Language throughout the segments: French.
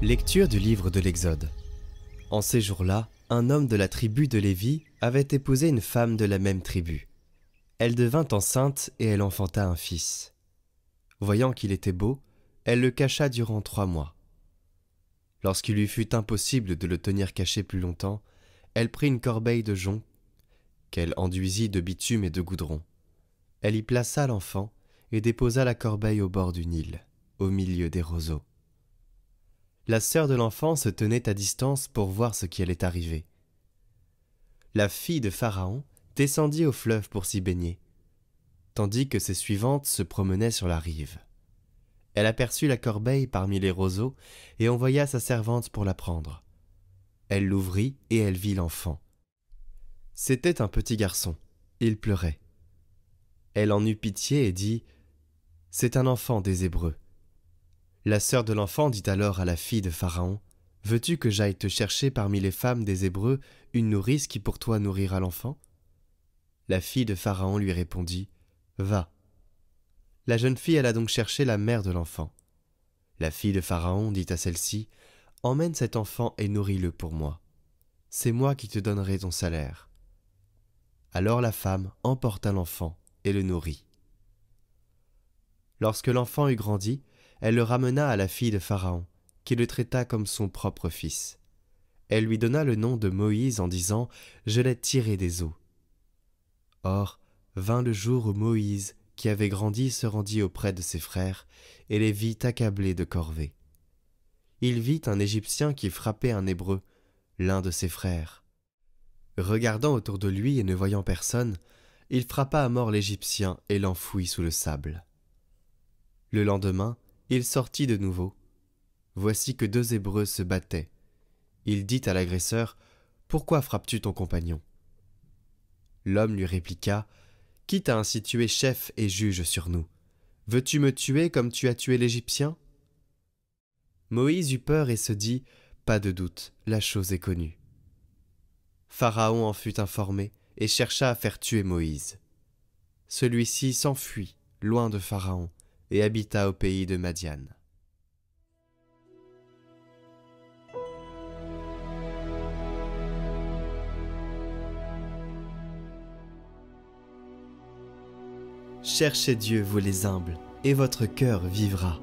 Lecture du livre de l'Exode. En ces jours-là, un homme de la tribu de Lévi avait épousé une femme de la même tribu. Elle devint enceinte et elle enfanta un fils. Voyant qu'il était beau, elle le cacha durant 3 mois. Lorsqu'il lui fut impossible de le tenir caché plus longtemps, elle prit une corbeille de jonc qu'elle enduisit de bitume et de goudron. Elle y plaça l'enfant et déposa la corbeille au bord du Nil, au milieu des roseaux. La sœur de l'enfant se tenait à distance pour voir ce qui allait arriver. La fille de Pharaon descendit au fleuve pour s'y baigner, tandis que ses suivantes se promenaient sur la rive. Elle aperçut la corbeille parmi les roseaux et envoya sa servante pour la prendre. Elle l'ouvrit et elle vit l'enfant. C'était un petit garçon, il pleurait. Elle en eut pitié et dit « C'est un enfant des Hébreux ». La sœur de l'enfant dit alors à la fille de Pharaon « Veux-tu que j'aille te chercher parmi les femmes des Hébreux une nourrice qui pour toi nourrira l'enfant » La fille de Pharaon lui répondit « Va ». La jeune fille alla donc chercher la mère de l'enfant. La fille de Pharaon dit à celle-ci « Emmène cet enfant et nourris-le pour moi. C'est moi qui te donnerai ton salaire. » Alors la femme emporta l'enfant et le nourrit. Lorsque l'enfant eut grandi, elle le ramena à la fille de Pharaon, qui le traita comme son propre fils. Elle lui donna le nom de Moïse en disant « Je l'ai tiré des eaux ». Or, vint le jour où Moïse, qui avait grandi, se rendit auprès de ses frères et les vit accablés de corvée. Il vit un Égyptien qui frappait un Hébreu, l'un de ses frères. Regardant autour de lui et ne voyant personne, il frappa à mort l'Égyptien et l'enfouit sous le sable. Le lendemain, il sortit de nouveau. Voici que 2 Hébreux se battaient. Il dit à l'agresseur « Pourquoi frappes-tu ton compagnon » L'homme lui répliqua « Qui t'a ainsi tué chef et juge sur nous? Veux-tu me tuer comme tu as tué l'Égyptien » Moïse eut peur et se dit « Pas de doute, la chose est connue. » Pharaon en fut informé et chercha à faire tuer Moïse. Celui-ci s'enfuit, loin de Pharaon, et habita au pays de Madian. Cherchez Dieu, vous les humbles, et votre cœur vivra.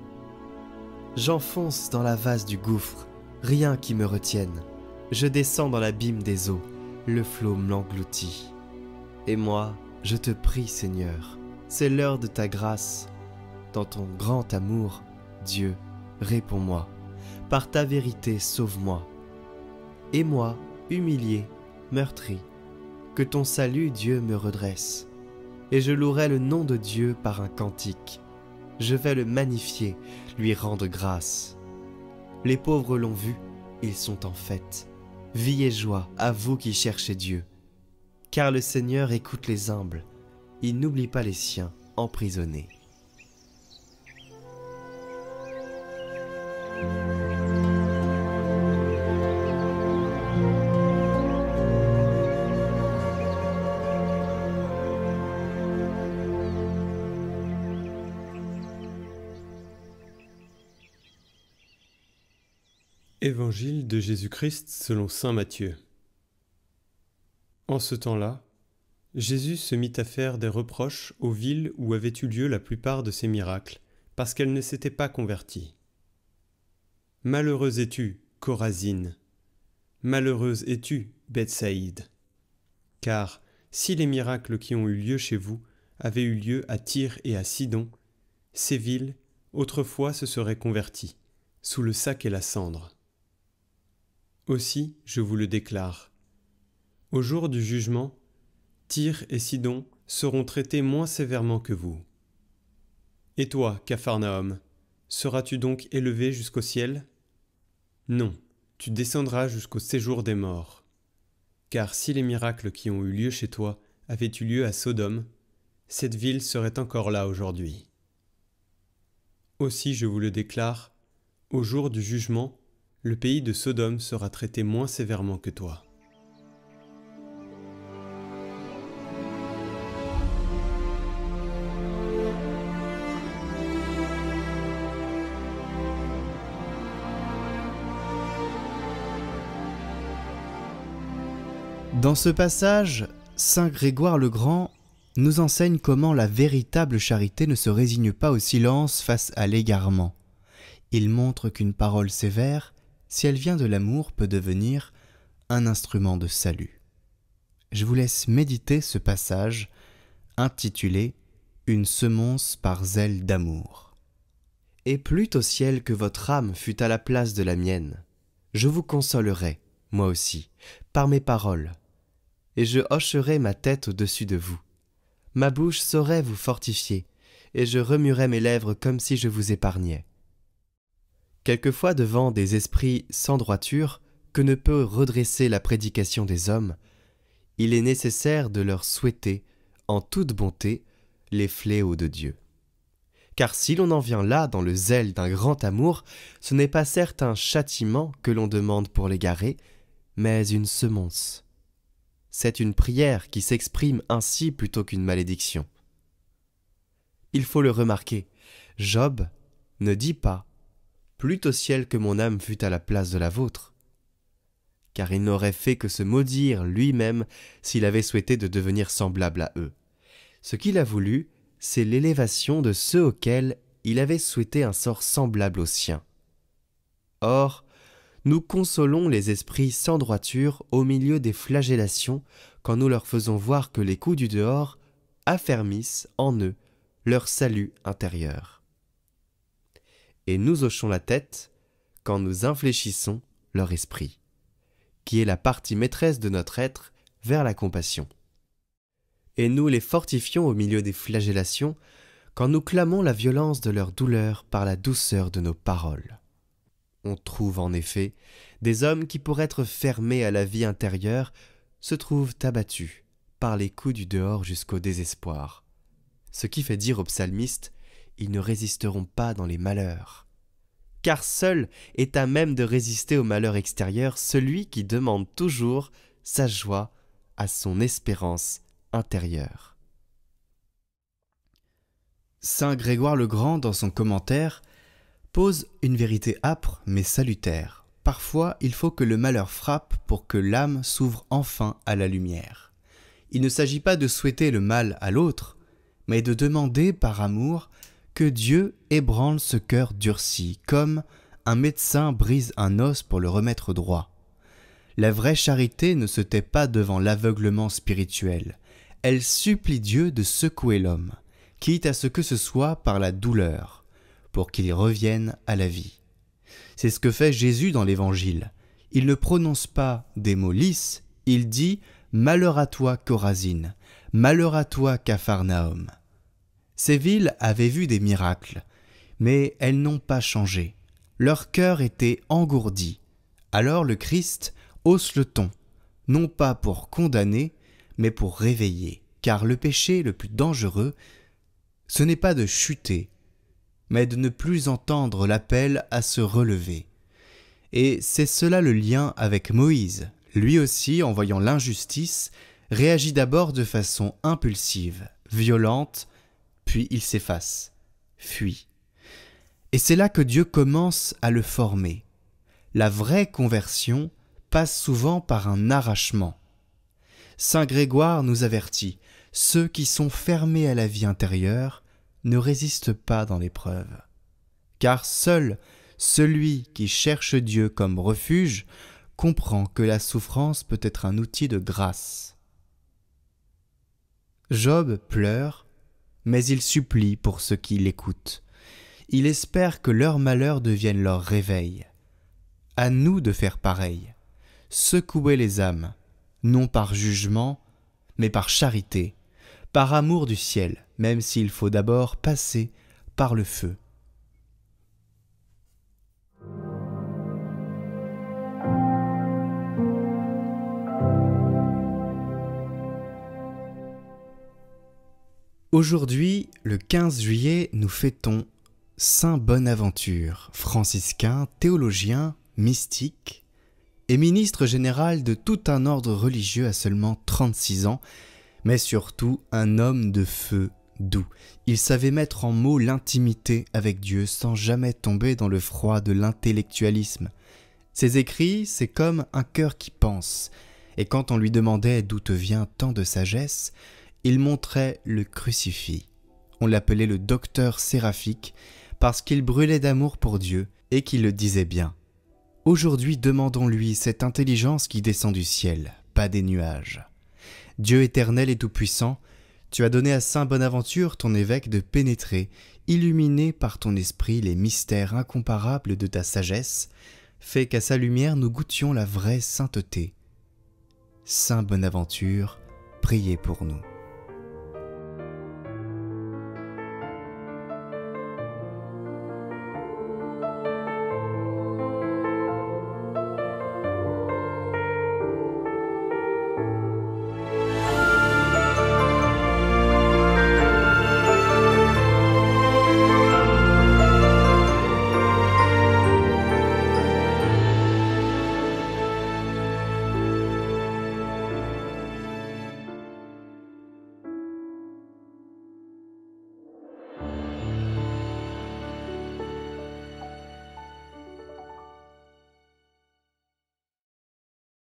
J'enfonce dans la vase du gouffre, rien qui me retienne. Je descends dans l'abîme des eaux, le flot m'engloutit. Et moi, je te prie, Seigneur, c'est l'heure de ta grâce. Dans ton grand amour, Dieu, réponds-moi. Par ta vérité, sauve-moi. Et moi, humilié, meurtri, que ton salut, Dieu, me redresse. Et je louerai le nom de Dieu par un cantique. Je vais le magnifier, lui rendre grâce. Les pauvres l'ont vu, ils sont en fête. Vie et joie à vous qui cherchez Dieu. Car le Seigneur écoute les humbles, il n'oublie pas les siens emprisonnés. Évangile de Jésus-Christ selon saint Matthieu. En ce temps-là, Jésus se mit à faire des reproches aux villes où avaient eu lieu la plupart de ses miracles, parce qu'elles ne s'étaient pas converties. Malheureuse es-tu, Chorazine! Malheureuse es-tu, Bethsaïde! Car si les miracles qui ont eu lieu chez vous avaient eu lieu à Tyr et à Sidon, ces villes, autrefois, se seraient converties, sous le sac et la cendre. Aussi, je vous le déclare, au jour du jugement, Tyr et Sidon seront traités moins sévèrement que vous. Et toi, Capharnaüm, seras-tu donc élevé jusqu'au ciel? Non, tu descendras jusqu'au séjour des morts. Car si les miracles qui ont eu lieu chez toi avaient eu lieu à Sodome, cette ville serait encore là aujourd'hui. Aussi, je vous le déclare, au jour du jugement, le pays de Sodome sera traité moins sévèrement que toi. Dans ce passage, saint Grégoire le Grand nous enseigne comment la véritable charité ne se résigne pas au silence face à l'égarement. Il montre qu'une parole sévère, si elle vient de l'amour, peut devenir un instrument de salut. Je vous laisse méditer ce passage intitulé « Une semonce par zèle d'amour ». Et plût au ciel que votre âme fût à la place de la mienne. Je vous consolerai, moi aussi, par mes paroles, et je hocherai ma tête au-dessus de vous. Ma bouche saurait vous fortifier, et je remuerais mes lèvres comme si je vous épargnais. Quelquefois devant des esprits sans droiture, que ne peut redresser la prédication des hommes, il est nécessaire de leur souhaiter, en toute bonté, les fléaux de Dieu. Car si l'on en vient là dans le zèle d'un grand amour, ce n'est pas certes un châtiment que l'on demande pour l'égarer, mais une semonce. C'est une prière qui s'exprime ainsi plutôt qu'une malédiction. Il faut le remarquer, Job ne dit pas « Plût au ciel que mon âme fût à la place de la vôtre », car il n'aurait fait que se maudire lui-même s'il avait souhaité de devenir semblable à eux. Ce qu'il a voulu, c'est l'élévation de ceux auxquels il avait souhaité un sort semblable au sien. Or, nous consolons les esprits sans droiture au milieu des flagellations quand nous leur faisons voir que les coups du dehors affermissent en eux leur salut intérieur. Et nous hochons la tête quand nous infléchissons leur esprit, qui est la partie maîtresse de notre être vers la compassion. Et nous les fortifions au milieu des flagellations quand nous clamons la violence de leur douleur par la douceur de nos paroles. On trouve en effet des hommes qui, pour être fermés à la vie intérieure, se trouvent abattus par les coups du dehors jusqu'au désespoir. Ce qui fait dire aux psalmistes « Ils ne résisteront pas dans les malheurs ». Car seul est à même de résister au malheur extérieur celui qui demande toujours sa joie à son espérance intérieure. Saint Grégoire le Grand, dans son commentaire, pose une vérité âpre mais salutaire. Parfois, il faut que le malheur frappe pour que l'âme s'ouvre enfin à la lumière. Il ne s'agit pas de souhaiter le mal à l'autre, mais de demander par amour que Dieu ébranle ce cœur durci, comme un médecin brise un os pour le remettre droit. La vraie charité ne se tait pas devant l'aveuglement spirituel. Elle supplie Dieu de secouer l'homme, quitte à ce que ce soit par la douleur, pour qu'il revienne à la vie. C'est ce que fait Jésus dans l'Évangile. Il ne prononce pas des mots lisses, il dit « Malheur à toi, Chorazine, malheur à toi, Capharnaüm ». Ces villes avaient vu des miracles, mais elles n'ont pas changé. Leur cœur était engourdi. Alors le Christ hausse le ton, non pas pour condamner, mais pour réveiller. Car le péché le plus dangereux, ce n'est pas de chuter, mais de ne plus entendre l'appel à se relever. Et c'est cela le lien avec Moïse. Lui aussi, en voyant l'injustice, réagit d'abord de façon impulsive, violente, puis il s'efface, fuit. Et c'est là que Dieu commence à le former. La vraie conversion passe souvent par un arrachement. Saint Grégoire nous avertit, ceux qui sont fermés à la vie intérieure ne résistent pas dans l'épreuve. Car seul celui qui cherche Dieu comme refuge comprend que la souffrance peut être un outil de grâce. Job pleure, mais il supplie pour ceux qui l'écoutent. Il espère que leur malheur devienne leur réveil. À nous de faire pareil, secouer les âmes, non par jugement, mais par charité, par amour du ciel, même s'il faut d'abord passer par le feu. Aujourd'hui, le 15 juillet, nous fêtons Saint Bonaventure, franciscain, théologien, mystique et ministre général de tout un ordre religieux à seulement 36 ans, mais surtout un homme de feu doux. Il savait mettre en mots l'intimité avec Dieu sans jamais tomber dans le froid de l'intellectualisme. Ses écrits, c'est comme un cœur qui pense. et quand on lui demandait d'où te vient tant de sagesse, il montrait le crucifix. On l'appelait le docteur séraphique parce qu'il brûlait d'amour pour Dieu et qu'il le disait bien. Aujourd'hui, demandons-lui cette intelligence qui descend du ciel, pas des nuages. Dieu éternel et tout-puissant, tu as donné à saint Bonaventure, ton évêque, de pénétrer, illuminé par ton esprit, les mystères incomparables de ta sagesse, fais qu'à sa lumière nous goûtions la vraie sainteté. Saint Bonaventure, priez pour nous.